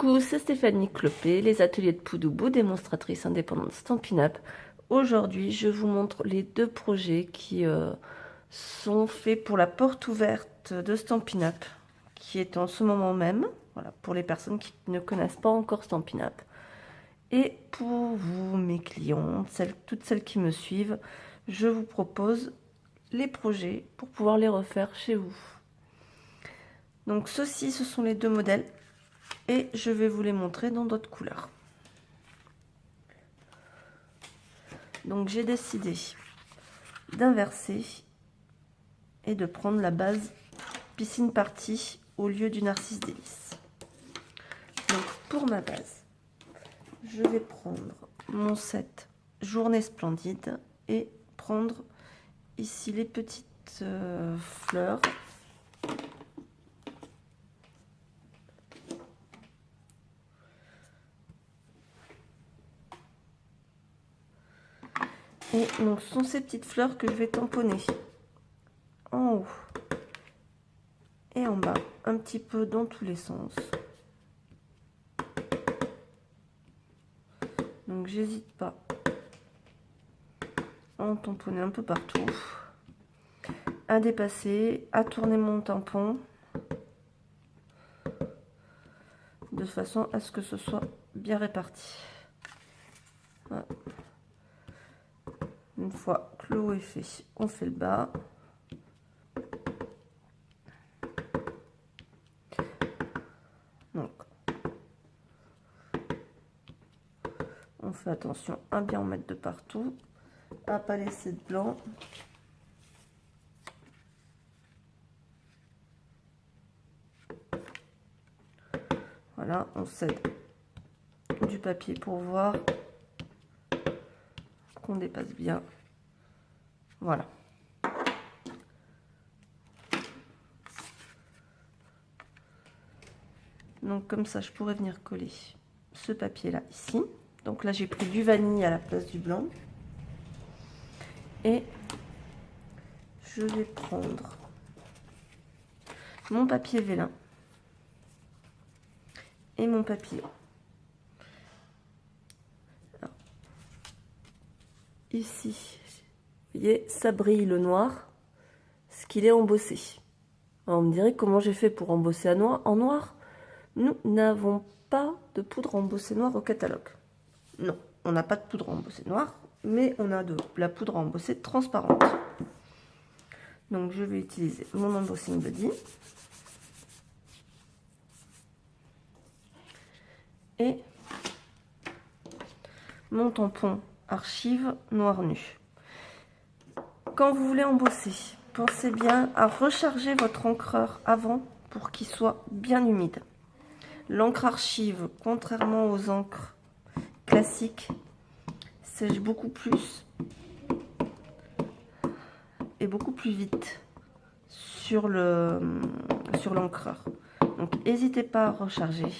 Coucou, c'est Stéphanie Clopé, les ateliers de Poudoubou, démonstratrice indépendante Stampin' Up. Aujourd'hui, je vous montre les deux projets qui sont faits pour la porte ouverte de Stampin' Up, qui est en ce moment même, voilà, pour les personnes qui ne connaissent pas encore Stampin' Up. Et pour vous, mes clientes, toutes celles qui me suivent, je vous propose les projets pour pouvoir les refaire chez vous. Donc ceux-ci, ce sont les deux modèles. Et je vais vous les montrer dans d'autres couleurs. Donc j'ai décidé d'inverser et de prendre la base piscine party au lieu du narcisse délice. Donc pour ma base, je vais prendre mon set journée splendide et prendre ici les petites fleurs. Et donc ce sont ces petites fleurs que je vais tamponner en haut et en bas, un petit peu dans tous les sens. Donc j'hésite pas à en tamponner un peu partout, à dépasser, à tourner mon tampon de façon à ce que ce soit bien réparti. Voilà. Une fois que le haut est fait, on fait le bas. Donc, on fait attention à bien en mettre de partout, à pas laisser de blanc. Voilà, on cède du papier pour voir qu'on dépasse bien. Voilà. Donc comme ça, je pourrais venir coller ce papier-là ici. Donc là, j'ai pris du vanille à la place du blanc. Et je vais prendre mon papier vélin et mon papillon. Alors, ici, vous voyez, ça brille le noir, ce qu'il est embossé. Alors, on me dirait comment j'ai fait pour embosser en noir. Nous n'avons pas de poudre embossée noire au catalogue. Non, on n'a pas de poudre embossée noire, mais on a de la poudre embossée transparente. Donc je vais utiliser mon embossing buddy et mon tampon archive noir nu. Quand vous voulez embosser, pensez bien à recharger votre encreur avant pour qu'il soit bien humide. L'encre archive, contrairement aux encres classiques, sèche beaucoup plus et beaucoup plus vite sur l'encreur. Donc n'hésitez pas à recharger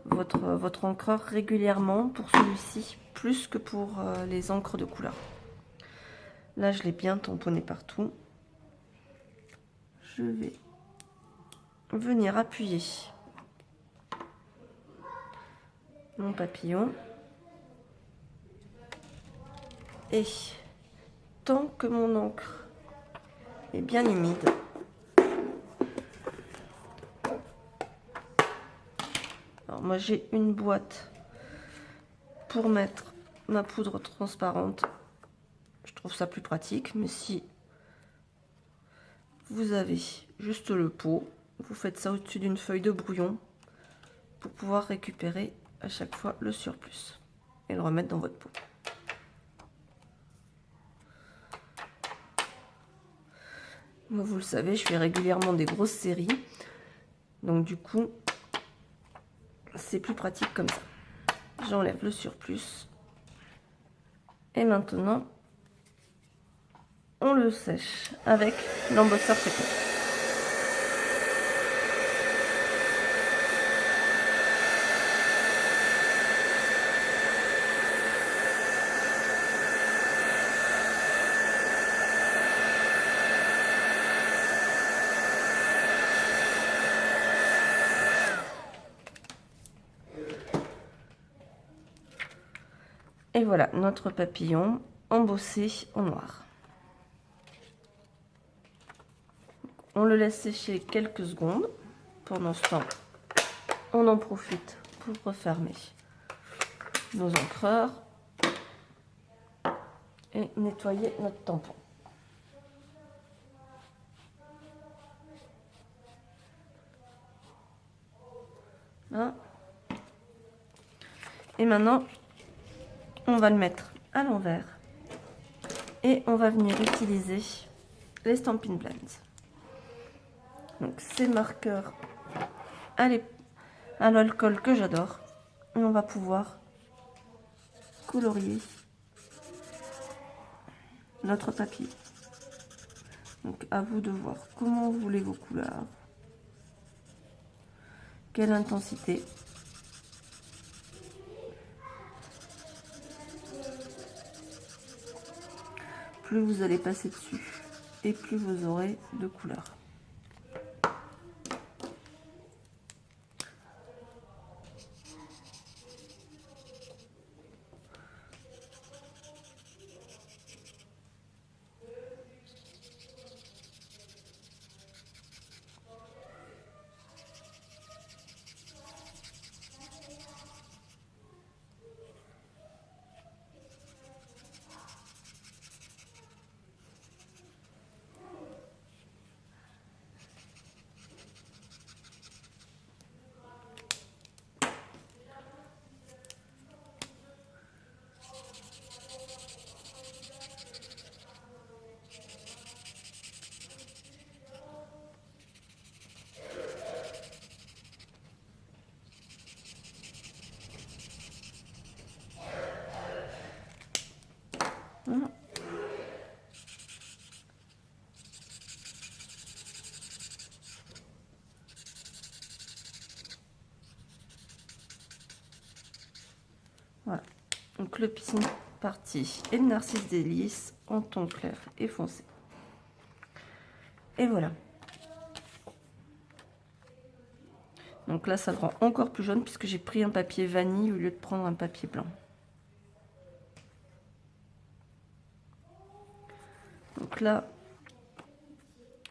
votre encreur régulièrement pour celui-ci, plus que pour les encres de couleur. Là, je l'ai bien tamponné partout. Je vais venir appuyer mon papillon. Et tant que mon encre est bien humide, alors moi j'ai une boîte pour mettre ma poudre transparente. Je trouve ça plus pratique, mais si vous avez juste le pot, vous faites ça au-dessus d'une feuille de brouillon pour pouvoir récupérer à chaque fois le surplus et le remettre dans votre pot. Moi, vous le savez, je fais régulièrement des grosses séries, donc du coup c'est plus pratique comme ça. J'enlève le surplus et maintenant on le sèche avec l'embosseur technique. Et voilà notre papillon embossé en noir. On le laisse sécher quelques secondes. Pendant ce temps, on en profite pour refermer nos encreurs et nettoyer notre tampon. Là. Et maintenant, on va le mettre à l'envers et on va venir utiliser les Stampin' Blends. Donc ces marqueurs à l'alcool que j'adore, et on va pouvoir colorier notre papier. Donc à vous de voir comment vous voulez vos couleurs, quelle intensité. Plus vous allez passer dessus et plus vous aurez de couleurs. Voilà, donc le piscine parti et le narcisse délice en ton clair et foncé. Et voilà. Donc là, ça le rend encore plus jaune puisque j'ai pris un papier vanille au lieu de prendre un papier blanc. Donc là,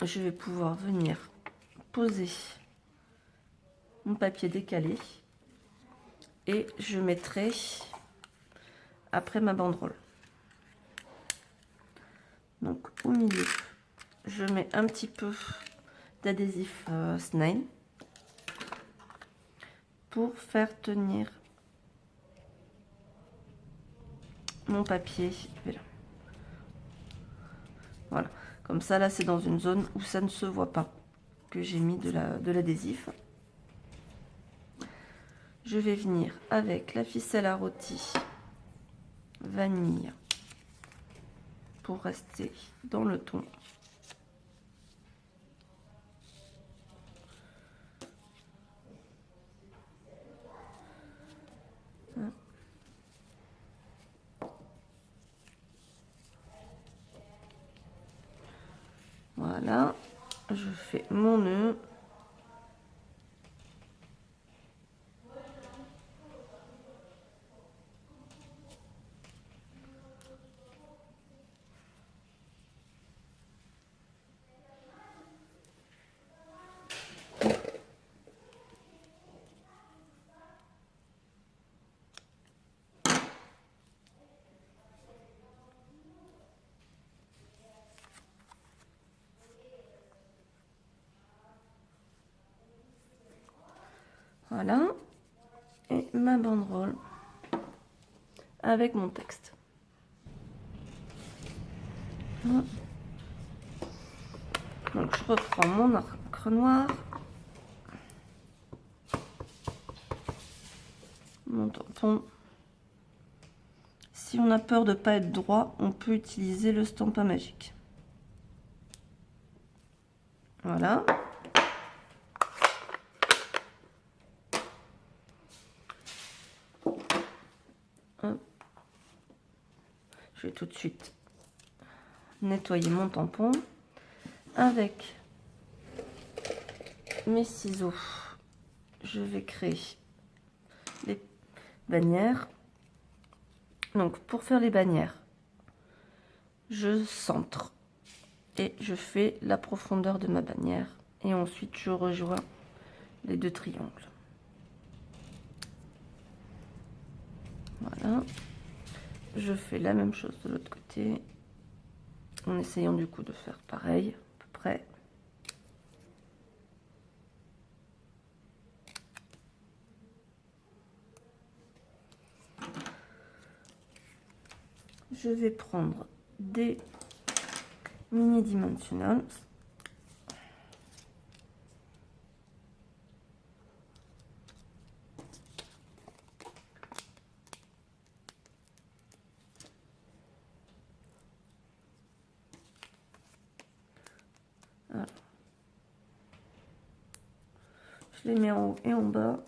je vais pouvoir venir poser mon papier décalé et je mettrai après ma banderole. Donc au milieu, je mets un petit peu d'adhésif Snail pour faire tenir mon papier. Voilà, comme ça là c'est dans une zone où ça ne se voit pas que j'ai mis de l'adhésif. Je vais venir avec la ficelle à rôti vanille pour rester dans le ton. Voilà, je fais mon nœud. Voilà, et ma banderole avec mon texte. Voilà. Donc je reprends mon encre noire, mon tampon. Si on a peur de ne pas être droit, on peut utiliser le Stampin' Magique. Voilà. Hop. Je vais tout de suite nettoyer mon tampon avec mes ciseaux. Je vais créer les bannières Donc pour faire les bannières, je centre et je fais la profondeur de ma bannière et ensuite je rejoins les deux triangles. Voilà. Je fais la même chose de l'autre côté en essayant du coup de faire pareil à peu près. Je vais prendre des mini dimensionals. Voilà. Je les mets en haut et en bas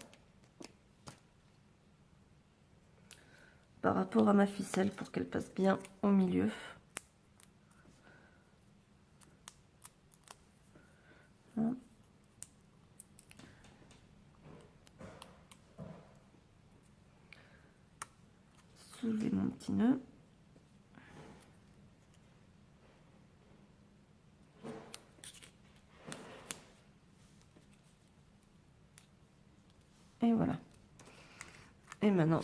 par rapport à ma ficelle pour qu'elle passe bien au milieu. Voilà. Soulever mon petit nœud. Et voilà. Et maintenant,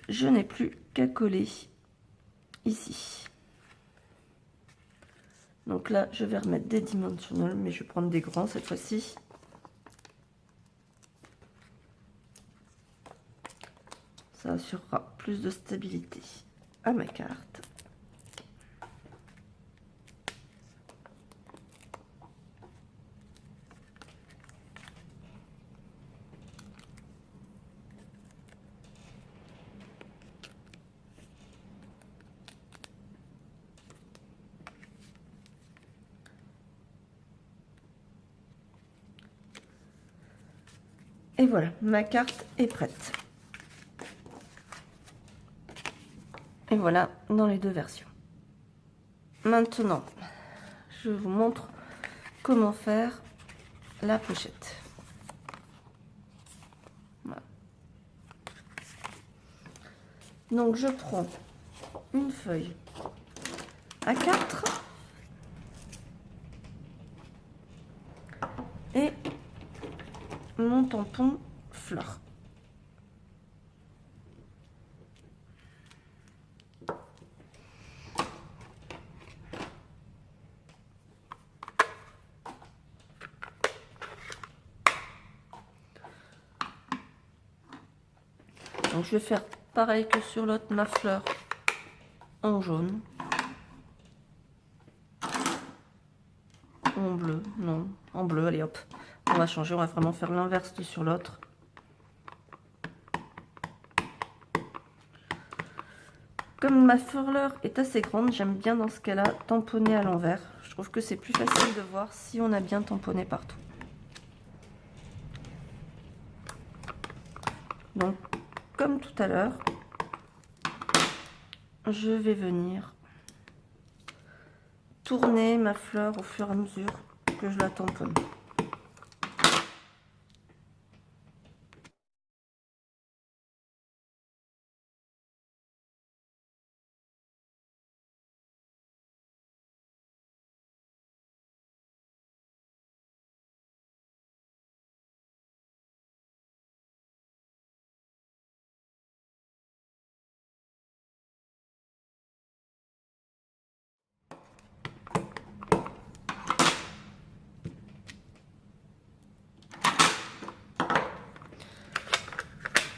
je n'ai plus qu'à coller ici. Donc là, je vais remettre des dimensionals, mais je vais prendre des grands cette fois-ci. Ça assurera plus de stabilité à ma carte. Et voilà, ma carte est prête. Et voilà dans les deux versions. Maintenant, je vous montre comment faire la pochette. Voilà. Donc je prends une feuille A4 et mon tampon fleur. Donc je vais faire pareil que sur l'autre, ma fleur en jaune, en bleu, non, en bleu, allez hop, on va changer, on va vraiment faire l'inverse de sur l'autre. Comme ma fleur est assez grande, j'aime bien dans ce cas-là tamponner à l'envers. Je trouve que c'est plus facile de voir si on a bien tamponné partout. Donc, comme tout à l'heure, je vais venir tourner ma fleur au fur et à mesure que je la tamponne.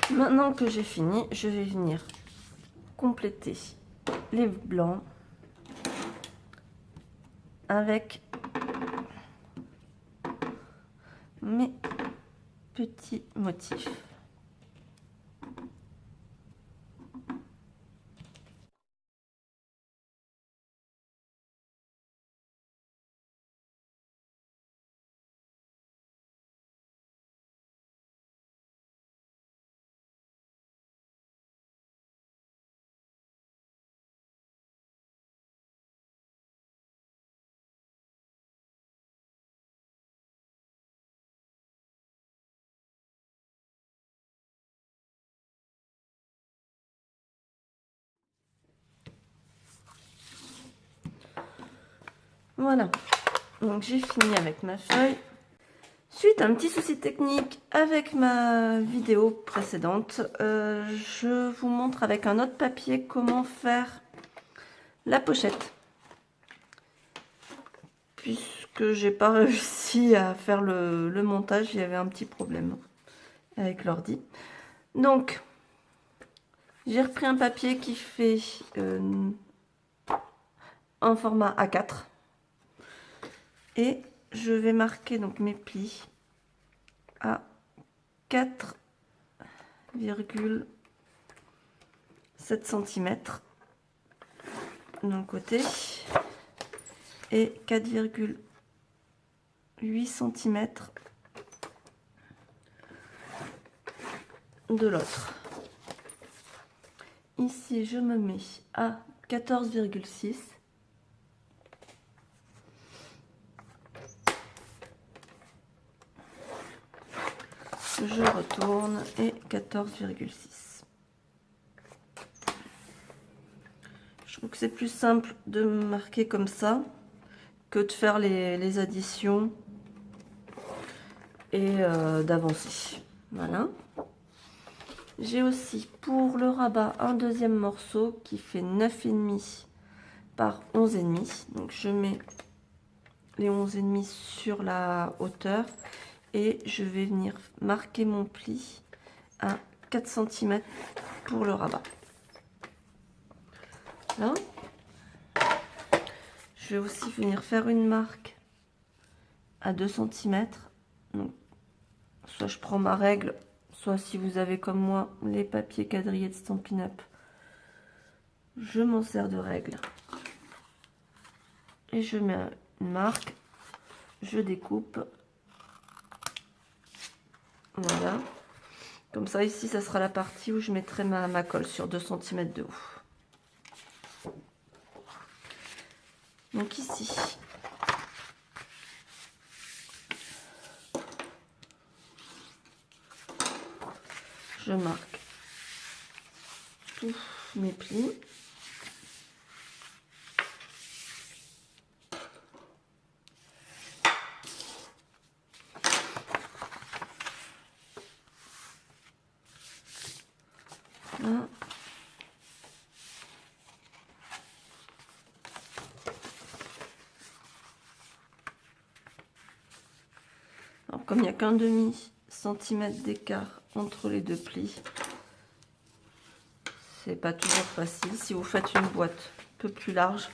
Maintenant que j'ai fini, je vais venir compléter les blancs avec mes petits motifs. Voilà, donc j'ai fini avec ma feuille. Suite à un petit souci technique avec ma vidéo précédente, je vous montre avec un autre papier comment faire la pochette. Puisque j'ai pas réussi à faire le montage, il y avait un petit problème avec l'ordi. Donc, j'ai repris un papier qui fait un format A4. Et je vais marquer donc mes plis à 4,7 cm d'un côté et 4,8 cm de l'autre. Ici, je me mets à 14,6. Je retourne et 14,6. Je trouve que c'est plus simple de marquer comme ça que de faire les additions et d'avancer. Voilà. J'ai aussi pour le rabat un deuxième morceau qui fait 9,5 par 11,5. Donc je mets les 11,5 sur la hauteur et je vais venir marquer mon pli à 4 cm pour le rabat. Là. Je vais aussi venir faire une marque à 2 cm. Donc, soit je prends ma règle, soit si vous avez comme moi les papiers quadrillés de Stampin' Up, je m'en sers de règle. Et je mets une marque, je découpe. Voilà. Comme ça, ici, ça sera la partie où je mettrai ma colle sur 2 cm de haut. Donc ici, je marque tous mes plis. Là. Alors, comme il n'y a qu'un demi-centimètre d'écart entre les deux plis, c'est pas toujours facile. Si vous faites une boîte un peu plus large,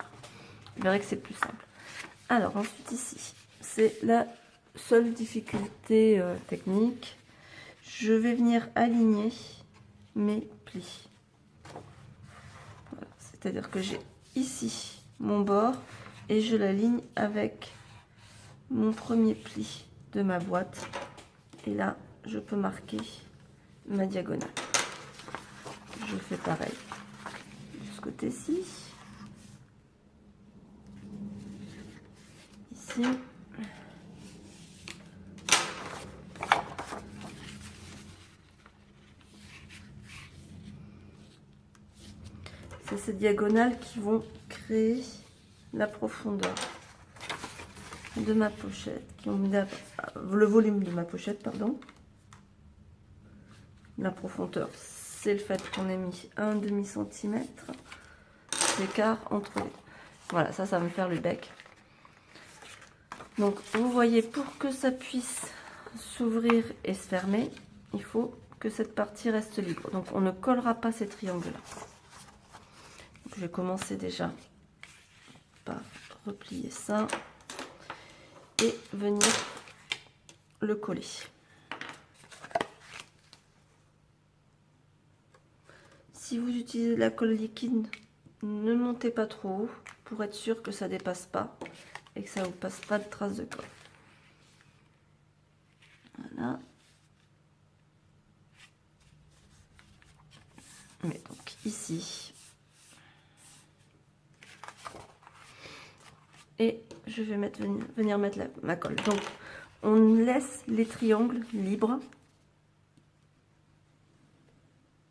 vous verrez que c'est plus simple. Alors ensuite ici, c'est la seule difficulté technique. Je vais venir aligner mes plis. Voilà. C'est-à-dire que j'ai ici mon bord et je l'aligne avec mon premier pli de ma boîte. Et là, je peux marquer ma diagonale. Je fais pareil de ce côté-ci. Ici. C'est ces diagonales qui vont créer la profondeur de ma pochette, qui ont mis le volume de ma pochette, pardon. La profondeur, c'est le fait qu'on ait mis un demi-centimètre d'écart entre les. Voilà, ça va me faire le bec. Donc, vous voyez, pour que ça puisse s'ouvrir et se fermer, il faut que cette partie reste libre. Donc, on ne collera pas ces triangles-là. Je vais commencer déjà par replier ça et venir le coller. Si vous utilisez de la colle liquide, ne montez pas trop haut pour être sûr que ça dépasse pas et que ça vous passe pas de traces de colle. Voilà. Mais donc ici. Et je vais venir mettre ma colle. Donc on laisse les triangles libres.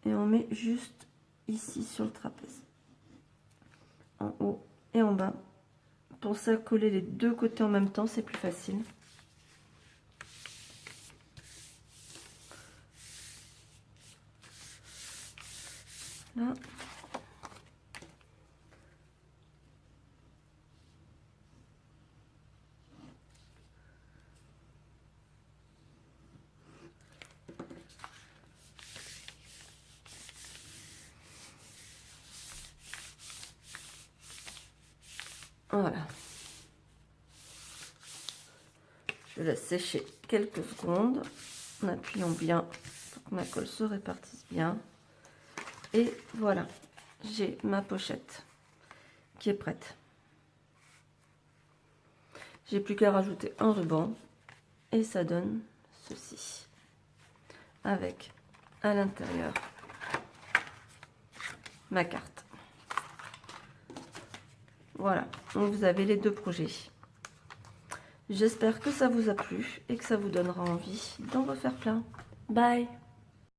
Et on met juste ici sur le trapèze. En haut et en bas. Pensez à coller les deux côtés en même temps, c'est plus facile. Là. Voilà. Je laisse sécher quelques secondes en appuyant bien pour que ma colle se répartisse bien. Et voilà, j'ai ma pochette qui est prête. J'ai plus qu'à rajouter un ruban et ça donne ceci. Avec à l'intérieur ma carte. Voilà, donc vous avez les deux projets. J'espère que ça vous a plu et que ça vous donnera envie d'en refaire plein. Bye!